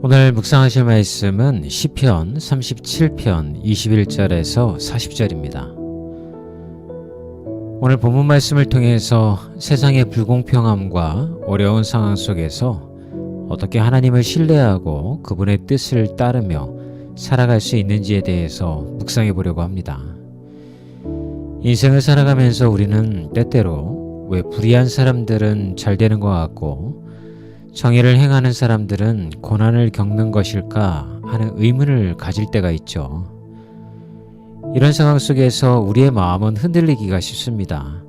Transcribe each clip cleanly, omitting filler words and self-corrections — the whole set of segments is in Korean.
오늘 묵상하실 말씀은 시편 37편 21절에서 40절입니다. 오늘 본문 말씀을 통해서 세상의 불공평함과 어려운 상황 속에서 어떻게 하나님을 신뢰하고 그분의 뜻을 따르며 살아갈 수 있는지에 대해서 묵상해 보려고 합니다. 인생을 살아가면서 우리는 때때로 왜 불의한 사람들은 잘 되는 것 같고 정의를 행하는 사람들은 고난을 겪는 것일까 하는 의문을 가질 때가 있죠. 이런 상황 속에서 우리의 마음은 흔들리기가 쉽습니다.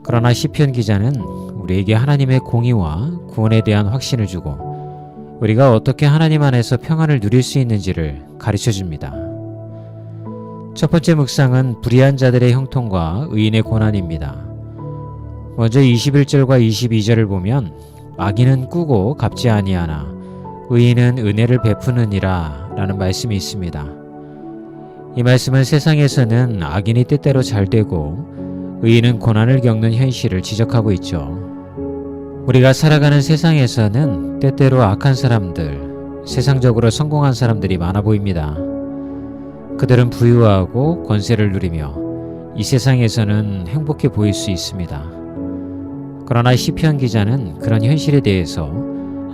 그러나 시편 기자는 우리에게 하나님의 공의와 구원에 대한 확신을 주고 우리가 어떻게 하나님 안에서 평안을 누릴 수 있는지를 가르쳐 줍니다. 첫 번째 묵상은 불의한 자들의 형통과 의인의 고난입니다. 먼저 21절과 22절을 보면 악인은 꾸고 갚지 아니하나 의인은 은혜를 베푸느니라 라는 말씀이 있습니다. 이 말씀은 세상에서는 악인이 때때로 잘 되고 의인은 고난을 겪는 현실을 지적하고 있죠. 우리가 살아가는 세상에서는 때때로 악한 사람들, 세상적으로 성공한 사람들이 많아 보입니다. 그들은 부유하고 권세를 누리며 이 세상에서는 행복해 보일 수 있습니다. 그러나 시편 기자는 그런 현실에 대해서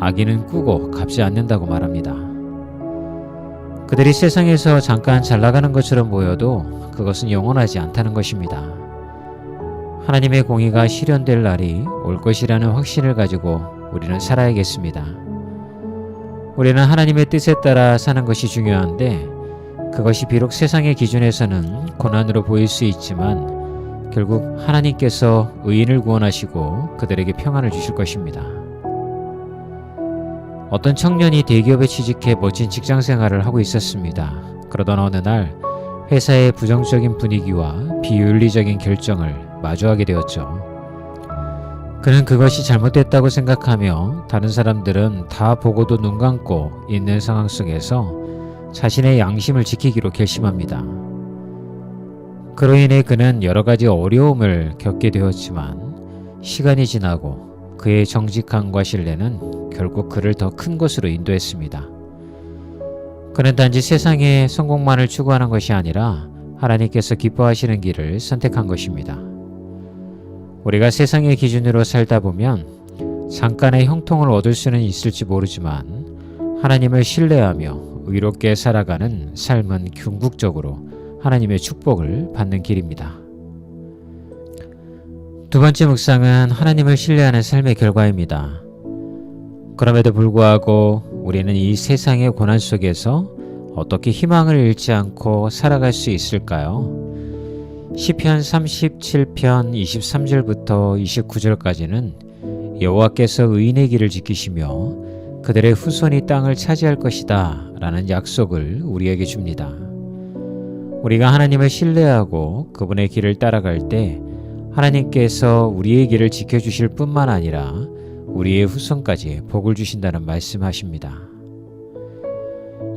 악인은 꾸고 갚지 않는다고 말합니다. 그들이 세상에서 잠깐 잘 나가는 것처럼 보여도 그것은 영원하지 않다는 것입니다. 하나님의 공의가 실현될 날이 올 것이라는 확신을 가지고 우리는 살아야겠습니다. 우리는 하나님의 뜻에 따라 사는 것이 중요한데 그것이 비록 세상의 기준에서는 고난으로 보일 수 있지만 결국 하나님께서 의인을 구원하시고 그들에게 평안을 주실 것입니다. 어떤 청년이 대기업에 취직해 멋진 직장 생활을 하고 있었습니다. 그러던 어느 날 회사의 부정적인 분위기와 비윤리적인 결정을 마주하게 되었죠. 그는 그것이 잘못됐다고 생각하며 다른 사람들은 다 보고도 눈 감고 있는 상황 속에서 자신의 양심을 지키기로 결심합니다. 그로 인해 그는 여러 가지 어려움을 겪게 되었지만 시간이 지나고 그의 정직함과 신뢰는 결국 그를 더 큰 곳으로 인도했습니다. 그는 단지 세상의 성공만을 추구하는 것이 아니라 하나님께서 기뻐하시는 길을 선택한 것입니다. 우리가 세상의 기준으로 살다 보면 잠깐의 형통을 얻을 수는 있을지 모르지만 하나님을 신뢰하며 의롭게 살아가는 삶은 궁극적으로 하나님의 축복을 받는 길입니다. 두 번째 묵상은 하나님을 신뢰하는 삶의 결과입니다. 그럼에도 불구하고 우리는 이 세상의 고난 속에서 어떻게 희망을 잃지 않고 살아갈 수 있을까요? 시편 37편 23절부터 29절까지는 여호와께서 의인의 길을 지키시며 그들의 후손이 땅을 차지할 것이다 라는 약속을 우리에게 줍니다. 우리가 하나님을 신뢰하고 그분의 길을 따라갈 때 하나님께서 우리의 길을 지켜주실 뿐만 아니라 우리의 후손까지 복을 주신다는 말씀하십니다.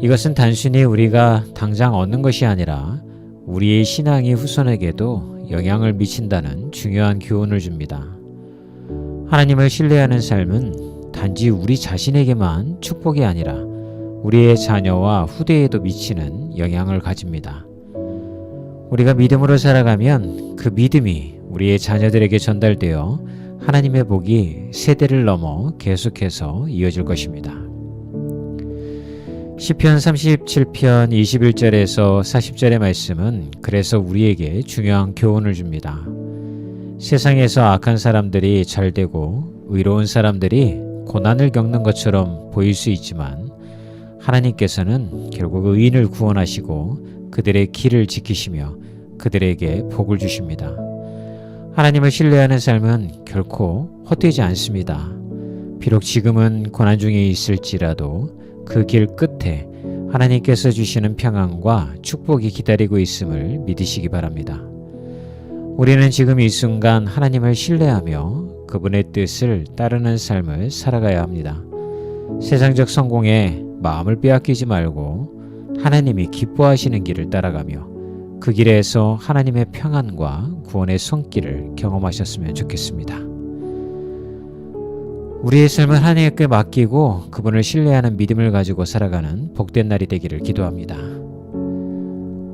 이것은 단순히 우리가 당장 얻는 것이 아니라 우리의 신앙이 후손에게도 영향을 미친다는 중요한 교훈을 줍니다. 하나님을 신뢰하는 삶은 단지 우리 자신에게만 축복이 아니라 우리의 자녀와 후대에도 미치는 영향을 가집니다. 우리가 믿음으로 살아가면 그 믿음이 우리의 자녀들에게 전달되어 하나님의 복이 세대를 넘어 계속해서 이어질 것입니다. 시편 37편 21절에서 40절의 말씀은 그래서 우리에게 중요한 교훈을 줍니다. 세상에서 악한 사람들이 잘 되고 의로운 사람들이 고난을 겪는 것처럼 보일 수 있지만 하나님께서는 결국 의인을 구원하시고 그들의 길을 지키시며 그들에게 복을 주십니다. 하나님을 신뢰하는 삶은 결코 헛되지 않습니다. 비록 지금은 고난 중에 있을지라도 그 길 끝에 하나님께서 주시는 평안과 축복이 기다리고 있음을 믿으시기 바랍니다. 우리는 지금 이 순간 하나님을 신뢰하며 그분의 뜻을 따르는 삶을 살아가야 합니다. 세상적 성공에 마음을 빼앗기지 말고 하나님이 기뻐하시는 길을 따라가며 그 길에서 하나님의 평안과 구원의 손길을 경험하셨으면 좋겠습니다. 우리의 삶을 하나님께 맡기고 그분을 신뢰하는 믿음을 가지고 살아가는 복된 날이 되기를 기도합니다.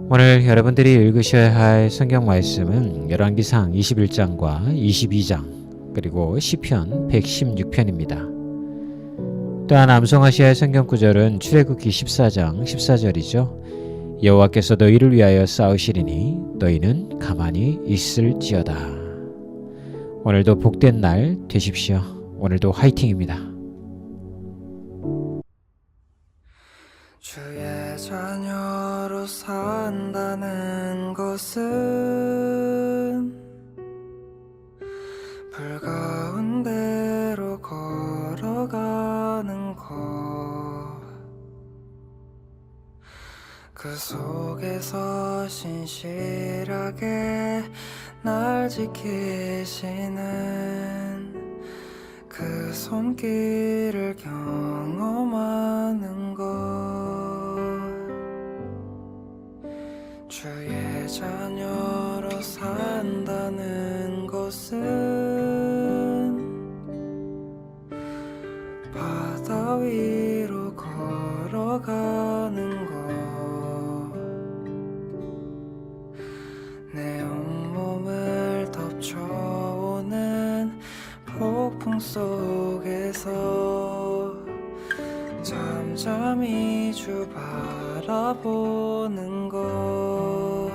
오늘 여러분들이 읽으셔야 할 성경 말씀은 열왕기상 21장과 22장 그리고 시편 116편입니다. 또한 암송하셔야 할 성경 구절은 출애굽기 14장 14절이죠. 여호와께서 너희를 위하여 싸우시리니 너희는 가만히 있을지어다. 오늘도 복된 날 되십시오. 오늘도 화이팅입니다. 주의 자녀로 산다는 것은 불 가운데로 걸어가는 것, 그 속에서 신실하게 날 지키시는 그 손길을 경험하는 것, 주의 자녀로 산다는 것은 바다 위로 걸어가는 것, 내 온몸을 덮쳐오는 폭풍 속에서 잠잠히 주 바라보는 것,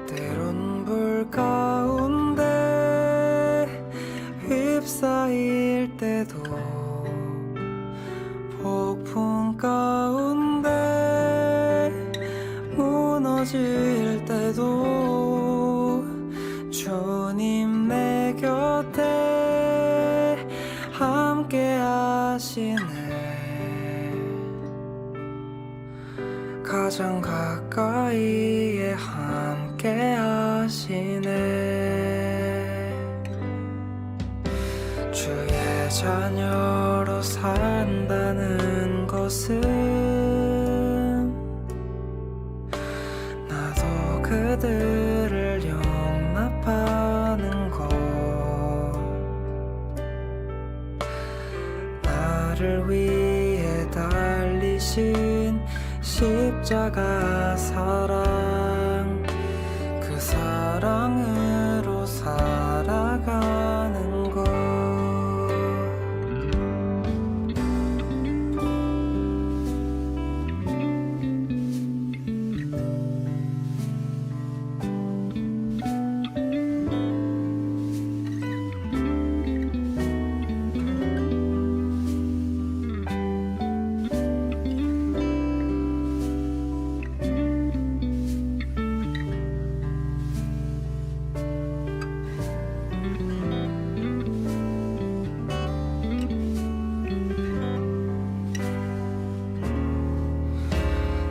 때론 불 가운데 휩싸일 때도 폭풍 가운데 무너질 때도 주님 내 곁에 함께 하시네. 가장 가까이에 함께 하시네. 주의 자녀로 산다는 것은 나도 그들을 용납하는 것, 나를 위해 달리신 십자가 사랑, 그 사랑으로 살아가는 것,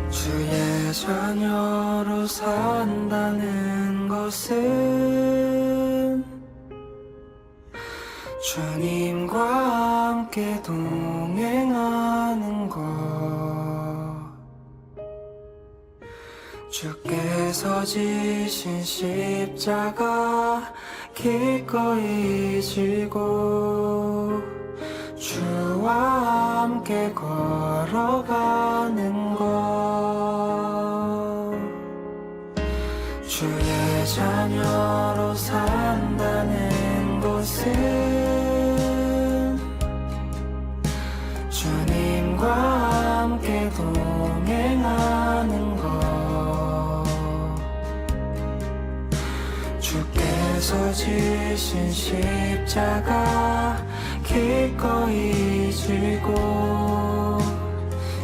주의 자녀로 산다는 것은 주님과 함께 동행하는 것, 주께서 지신 십자가 기꺼이 지고 주와 함께 걸어가는 것, 주의 자녀로 산다는 것은 주님과 함께 동행하는 것, 주께서 지신 십자가 기꺼이 지고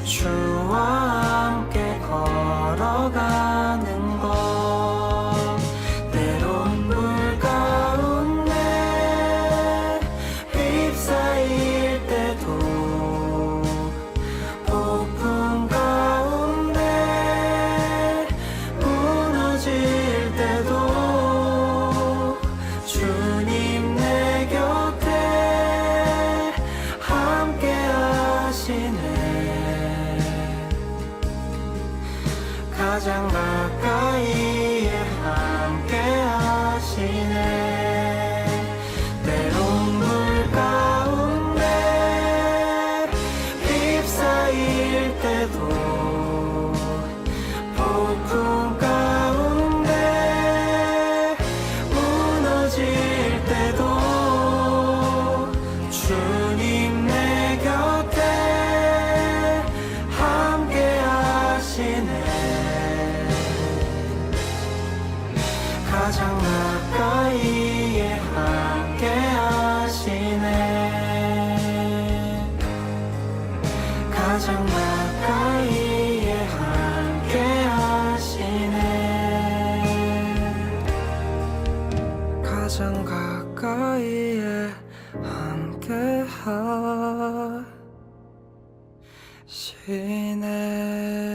주와 함께 걸어가는 것, 때론 불 가운데 휩싸일 때도 폭풍 가운데 무너질 때도 주님 내 곁에 함께 하시네. 가장 가까이에 함께 하시네. 때론 물 가운데 쌓일 때도 폭풍 가운데 무너질 때도 주님 내 곁에 함께 하시네. 가장 가까이에 함께 하시네. 가장 가까이에 함께 하시네. 가장 가까이에 함께 하시네.